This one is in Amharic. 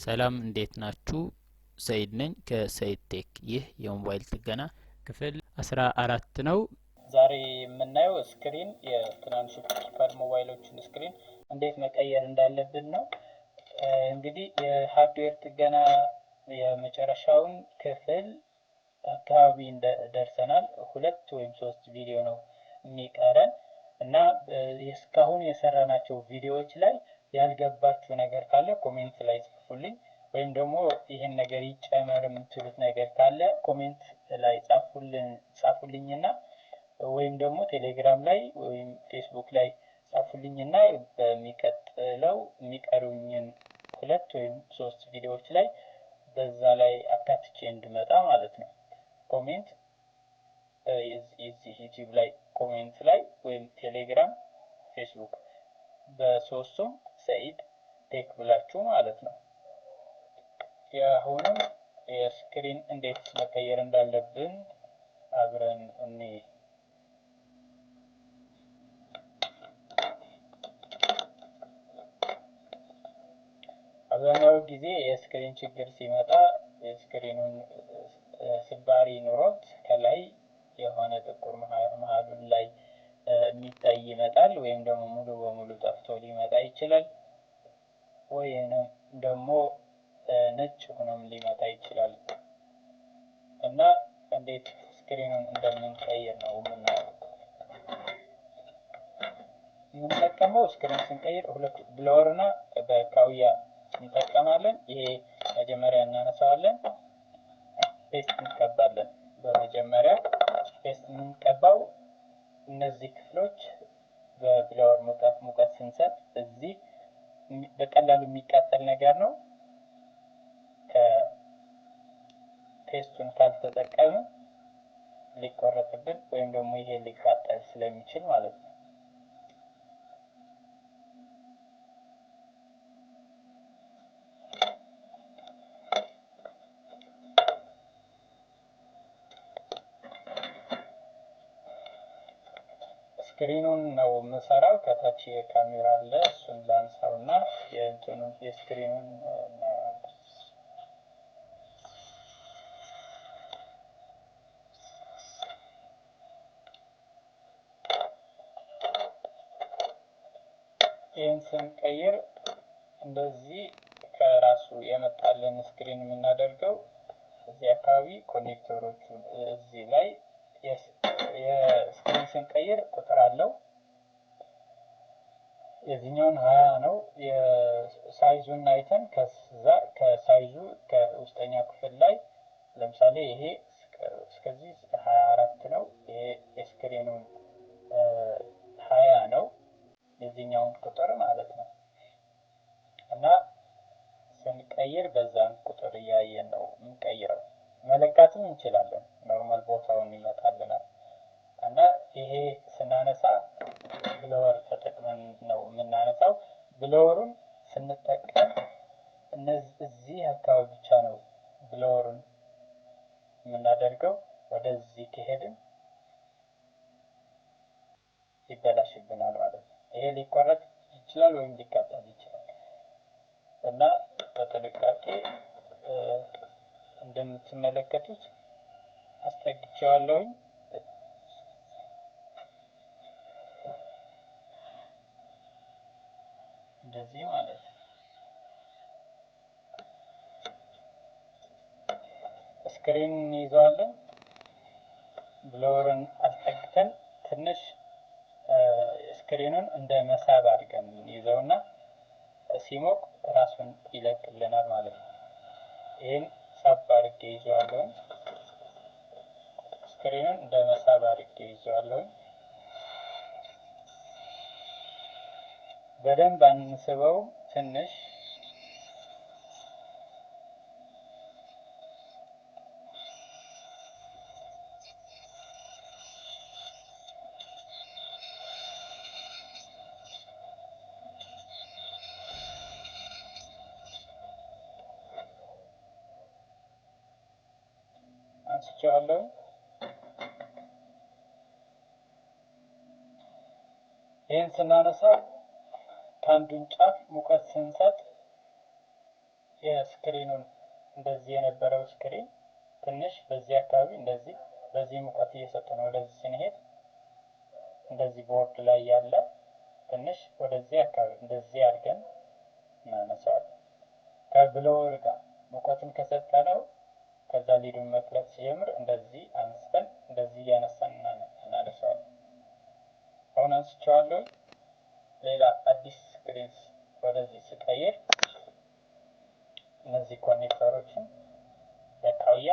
ሰላም እንዴት ናችሁ? ሰይድ ነኝ ከሰይድ ቴክ። ይህ የሞባይል ጥገና ክፍል 14 ነው። ዛሬ የምናየው ስክሪን የትናንሽ ኪፓድ ሞባይሎችን ስክሪን እንዴት መቀየር እንዳለብን ነው። እንግዲህ የሃርድዌር ጥገና የመጨረሻውን ክፍል አካባቢ ደርሰናል። 2 ወይም 3 ቪዲዮ ነው የሚቀረን እና እስካሁን የሰራናቸው ቪዲዮዎች ላይ ያልገባችሁ ነገር ካለ ኮሜንት ላይ ጻፉልኝ፣ ወይም ደግሞ ይሄን ነገር ይጨመር የምትሉት ነገር ካለ ኮሜንት ላይ ጻፉልኝና ወይም ደግሞ ቴሌግራም ላይ ወይም ፌስቡክ ላይ ጻፉልኝና በሚቀጥለው የሚቀሩኝን 2 ወይም 3 ቪዲዮዎች ላይ በዛ ላይ አካትቼ እንድመጣ ማለት ነው። ኮሜንት እዚህ ዩቲዩብ ላይ ኮሜንት ላይ ወይም ቴሌግራም፣ ፌስቡክ በሶስቱም ሰይድ ቴክ ብላችሁ ማለት ነው። የአሁኑም የስክሪን እንዴት መቀየር እንዳለብን አብረን እንይ። አብዛኛው ጊዜ የስክሪን ችግር ሲመጣ የስክሪኑን ስባሪ ኑሮት ከላይ የሆነ ጥቁር መሀሉን ላይ የሚታይ ይመጣል፣ ወይም ደግሞ ሙሉ በሙሉ ጠፍቶ ሊመጣ ይችላል፣ ወይም ደግሞ ነጭ ሆኖም ሊመጣ ይችላል። እና እንዴት ስክሪኑን እንደምንቀይር ነው የምናየው። የምንጠቀመው ስክሪን ስንቀይር ሁለት ብሎወር እና በካውያ እንጠቀማለን። ይሄ መጀመሪያ እናነሳዋለን፣ ፔስት እንቀባለን። በመጀመሪያ ፔስት የምንቀባው እነዚህ ክፍሎች በብሎወር ሙቀት ስንሰጥ እዚህ በቀላሉ የሚቃጠል ነገር ነው። ከፔስቱን ካልተጠቀምን ሊቆረጥብን ወይም ደግሞ ይሄ ሊቃጠል ስለሚችል ማለት ነው። ስክሪኑን ነው የምሰራው። ከታች የካሜራ አለ፣ እሱን ላንሳውና የስክሪኑን ይህን ስንቀይር እንደዚህ ከራሱ የመጣልን ስክሪን የምናደርገው እዚህ አካባቢ ኮኔክተሮቹ እዚህ ላይ የስክሪን ስንቀይር ቁጥር አለው። የዚህኛውን 20 ነው። የሳይዙን አይተን ከሳይዙ ከውስጠኛ ክፍል ላይ ለምሳሌ ይሄ እስከዚህ 24 ነው። ይሄ የስክሪኑን 20 ነው፣ የዚህኛውን ቁጥር ማለት ነው። እና ስንቀይር በዛን ቁጥር እያየን ነው የምንቀይረው። መለካትም እንችላለን፣ ኖርማል ቦታውን ይመጣልናል። እና ይሄ ስናነሳ ብሎወር ተጠቅመን ነው የምናነሳው። ብሎወሩን ስንጠቀም እዚህ አካባቢ ብቻ ነው ብሎወሩን የምናደርገው። ወደዚህ ከሄድን ይበላሽብናል ማለት ነው። ይሄ ሊቆረጥ ይችላል ወይም ሊቃጠል ይችላል። እና በጥንቃቄ እንደምትመለከቱት አስጠግቼዋለሁኝ። እንደዚህ ማለት ነው። ስክሪን እንይዘዋለን። ብሎወርን አስጠግተን ትንሽ ስክሪኑን እንደ መሳብ አድርገን ይዘውና ሲሞቅ ራሱን ይለቅልናል ማለት ነው። ይህን ሳብ አድርጌ ይዘዋለሁኝ። ስክሪኑን እንደ መሳብ አድርጌ ይዘዋለሁኝ። በደንብ አንስበው፣ ትንሽ አንስቼዋለሁ። ይህን ስናነሳ ከአንዱን ጫፍ ሙቀት ስንሰጥ የስክሪኑን እንደዚህ የነበረው ስክሪን ትንሽ በዚህ አካባቢ እንደዚህ በዚህ ሙቀት እየሰጠ ነው። ወደዚህ ስንሄድ እንደዚህ ቦርድ ላይ ያለ ትንሽ ወደዚህ አካባቢ እንደዚህ አድርገን እናነሳዋለን። ከብሎወር ጋር ሙቀቱን ከሰጠነው ከዛ ሊዱን መፍለጥ ሲጀምር እንደዚህ አንስተን እንደዚህ እያነሳን እናነሳዋለን። አሁን አንስቼዋለሁ። ሌላ አዲስ ስክሪን ወደዚህ ስቀይር እነዚህ ኮኔክተሮችን በካውያ